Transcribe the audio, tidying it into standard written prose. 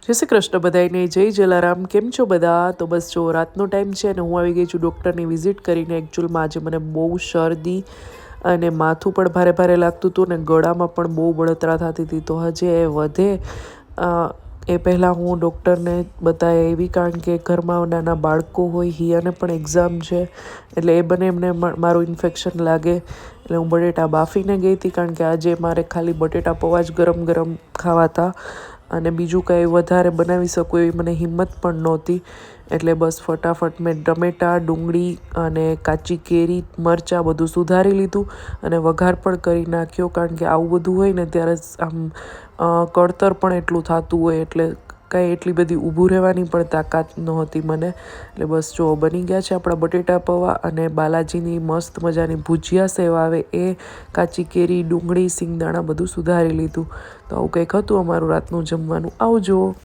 જય શ્રી કૃષ્ણ બધાને, જય જલારામ. કેમ છો બધા? તો બસ જો રાતનો ટાઈમ છે અને હું આવી ગઈ છું ડૉક્ટરની વિઝિટ કરીને. એકચ્યુઅલમાં આજે મને બહુ શરદી અને માથું પણ ભારે ભારે લાગતું હતું ને ગળામાં પણ બહુ બળતરા થતી હતી. તો હજી એ વધે એ પહેલાં હું ડૉક્ટરને બતાવી એવી, કારણ કે ઘરમાં નાના બાળકો હોય, હિયાને પણ એક્ઝામ છે એટલે એ બને એમને મારું ઇન્ફેક્શન લાગે. એટલે હું બટેટા બાફીને ગઈ હતી, કારણ કે આજે મારે ખાલી બટેટા પૌવા જ ગરમ ગરમ ખાવા હતા અને બીજું કંઈ વધારે બનાવી શકું એવી મને હિંમત પણ નહોતી. એટલે બસ ફટાફટ મેં ટમેટાં, ડુંગળી અને કાચી કેરી, મરચાં બધું સુધારી લીધું અને વઘાર પણ કરી નાખ્યો. કારણ કે આવું બધું હોય ને ત્યારે આમ કળતર પણ એટલું થતું હોય એટલે કાંઈ એટલી બધી ઊભું રહેવાની પણ તાકાત નહોતી મને. એટલે બસ જો બની ગયા છે આપણા બટેટા પૌવા અને બાલાજીની મસ્ત મજાની ભુજિયા સેવ આવે એ, કાચી કેરી, ડુંગળી, સિંગદાણા બધું સુધારી લીધું. તો આવું કંઈક હતું અમારું રાતનું જમવાનું. આવજો.